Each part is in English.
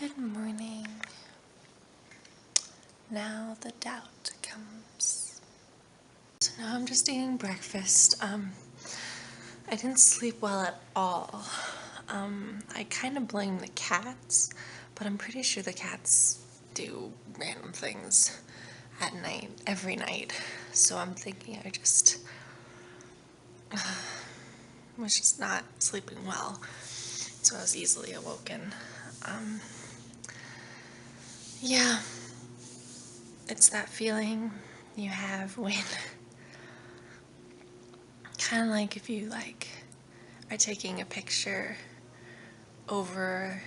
Good morning. Now the doubt comes. So now I'm just eating breakfast. I didn't sleep well at all. I kind of blame the cats, but I'm pretty sure the cats do random things at night, every night. So I'm thinking I just was just not sleeping well. So I was easily awoken. Yeah, it's that feeling you have when kind of like if you are taking a picture over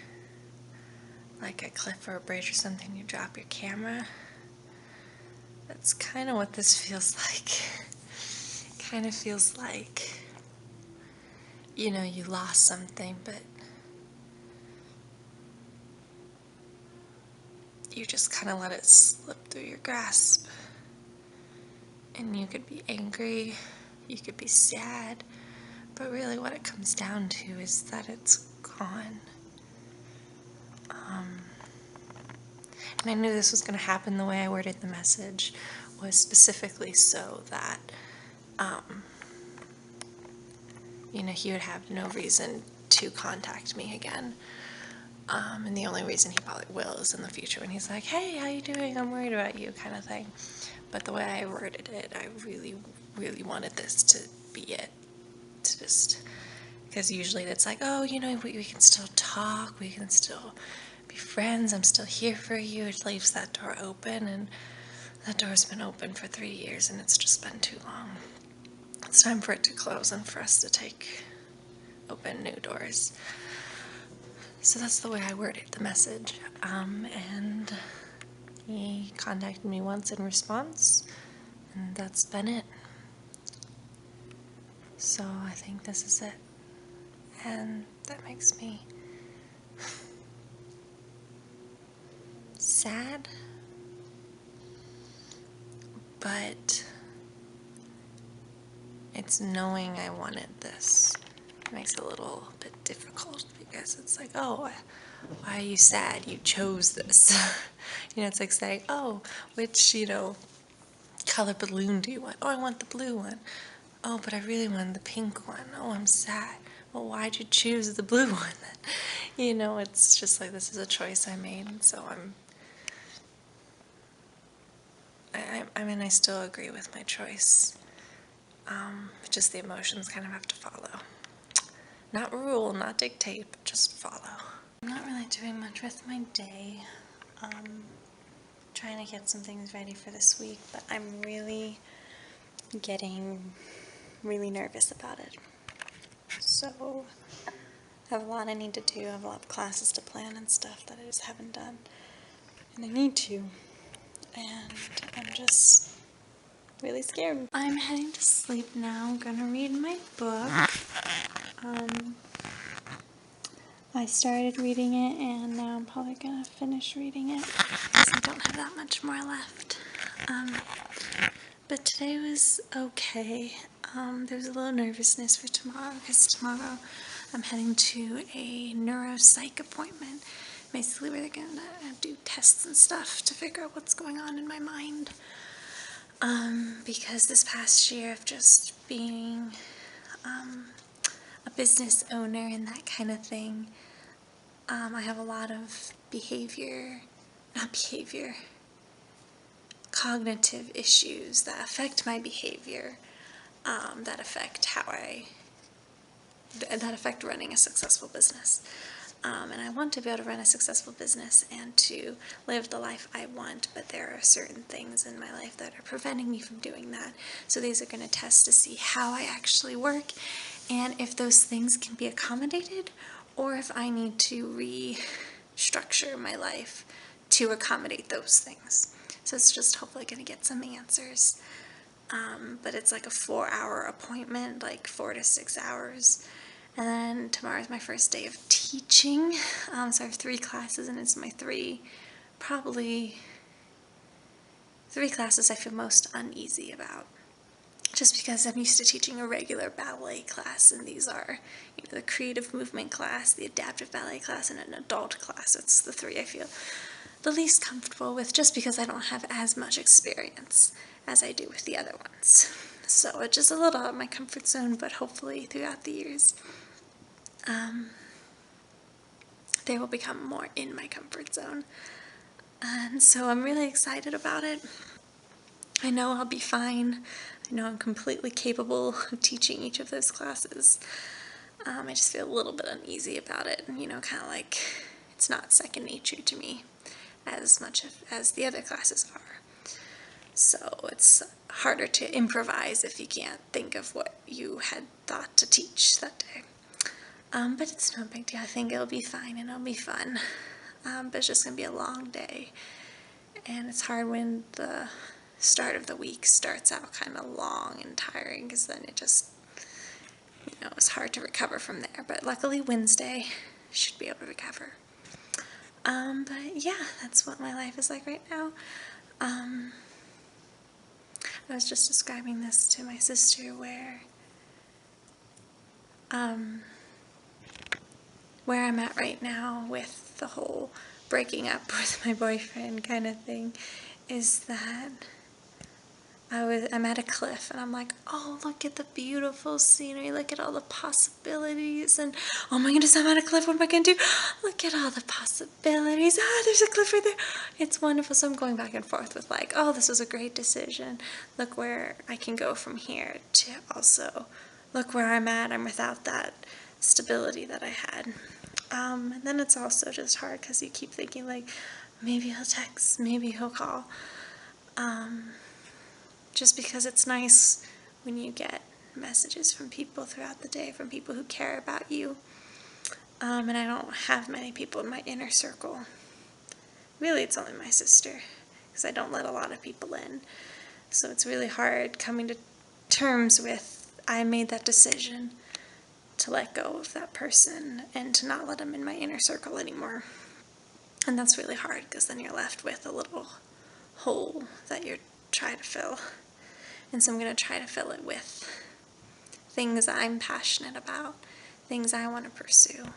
like a cliff or a bridge or something, you drop your camera. That's kind of what this feels like. Kind of feels like, you lost something, but you just kind of let it slip through your grasp. And you could be angry, you could be sad, but really what it comes down to is that it's gone. And I knew this was going to happen. The way I worded the message was specifically so that, he would have no reason to contact me again. And the only reason he probably will is in the future when he's like, hey, how you doing? I'm worried about you, kind of thing. But the way I worded it, I really, really wanted this to be it. To just, because usually it's like, oh, we can still talk, we can still be friends, I'm still here for you. It leaves that door open, and that door's been open for 3 years, and it's just been too long. It's time for it to close and for us to open new doors. So that's the way I worded the message. And he contacted me once in response, and that's been it. So I think this is it. And that makes me sad, but it's knowing I wanted this. It makes it a little bit difficult because it's like, oh, why are you sad? You chose this. It's like saying, oh, which, color balloon do you want? Oh, I want the blue one. Oh, but I really wanted the pink one. Oh, I'm sad. Well, why'd you choose the blue one then? It's just like, this is a choice I made, so I still agree with my choice. Just the emotions kind of have to follow. Not rule, not dictate, but just follow. I'm not really doing much with my day. Trying to get some things ready for this week, but I'm really getting really nervous about it. So I have a lot I need to do. I have a lot of classes to plan and stuff that I just haven't done. And I need to. And I'm just really scared. I'm heading to sleep now. I'm gonna read my book. I started reading it, and now I'm probably gonna finish reading it because I don't have that much more left. But today was okay. There's a little nervousness for tomorrow because tomorrow I'm heading to a neuropsych appointment, basically where they're gonna do tests and stuff to figure out what's going on in my mind. Because this past year of just being a business owner and that kind of thing, I have a lot of cognitive issues that affect my behavior, that affect running a successful business. And I want to be able to run a successful business and to live the life I want, but there are certain things in my life that are preventing me from doing that. So these are going to test to see how I actually work and if those things can be accommodated or if I need to restructure my life to accommodate those things. So it's just hopefully going to get some answers. But it's like a 4-hour appointment, like 4 to 6 hours. And then tomorrow's my first day of teaching. So I have 3 classes, and it's my probably three classes I feel most uneasy about. just because I'm used to teaching a regular ballet class, and these are, the creative movement class, the adaptive ballet class, and an adult class. It's the three I feel the least comfortable with, just because I don't have as much experience as I do with the other ones. So it's just a little out of my comfort zone, but hopefully throughout the years, they will become more in my comfort zone. And so I'm really excited about it. I know I'll be fine. I know I'm completely capable of teaching each of those classes. I just feel a little bit uneasy about it, and kind of like it's not second nature to me as much as the other classes are. So it's harder to improvise if you can't think of what you had thought to teach that day. But it's no big deal. I think it'll be fine and it'll be fun. But it's just going to be a long day. And it's hard when the start of the week starts out kind of long and tiring, because then it just, it's hard to recover from there. But luckily Wednesday, I should be able to recover. But yeah, that's what my life is like right now. I was just describing this to my sister where I'm at right now with the whole breaking up with my boyfriend kind of thing, is that I'm at a cliff, and I'm like, oh, look at the beautiful scenery, look at all the possibilities, and oh my goodness, I'm at a cliff, what am I going to do? Look at all the possibilities, there's a cliff right there, it's wonderful. So I'm going back and forth with like, oh, this was a great decision, look where I can go from here, to also, look where I'm at, I'm without that stability that I had. And then it's also just hard because you keep thinking like, maybe he'll text, maybe he'll call. Just because it's nice when you get messages from people throughout the day, from people who care about you. And I don't have many people in my inner circle. Really, it's only my sister, because I don't let a lot of people in. So it's really hard coming to terms with, I made that decision to let go of that person and to not let them in my inner circle anymore. And that's really hard, because then you're left with a little hole that you're trying to fill. And so I'm going to try to fill it with things I'm passionate about, things I want to pursue.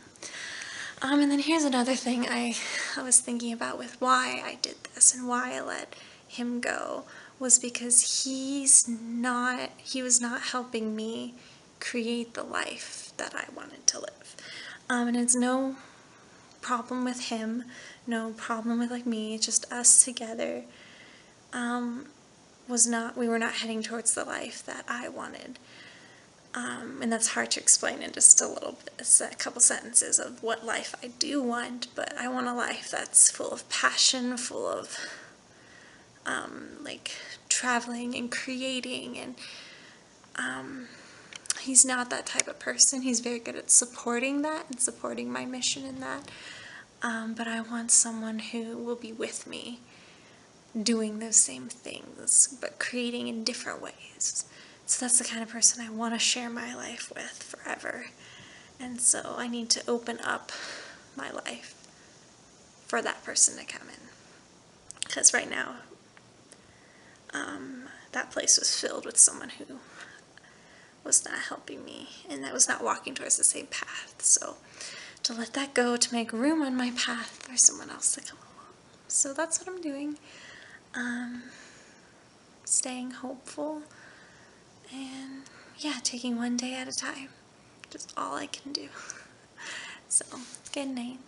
And then here's another thing I was thinking about with why I did this and why I let him go, was because he was not helping me create the life that I wanted to live. And it's no problem with him, no problem with like me, it's just us together. We were not heading towards the life that I wanted. And that's hard to explain in just a couple sentences of what life I do want, but I want a life that's full of passion, full of like traveling and creating, and he's not that type of person. He's very good at supporting that and supporting my mission in that, but I want someone who will be with me doing those same things, but creating in different ways. So that's the kind of person I want to share my life with forever. And so I need to open up my life for that person to come in. Because right now, that place was filled with someone who was not helping me and that was not walking towards the same path. So to let that go, to make room on my path for someone else to come along. So that's what I'm doing. Staying hopeful, and yeah, taking one day at a time. Just all I can do. So, good night.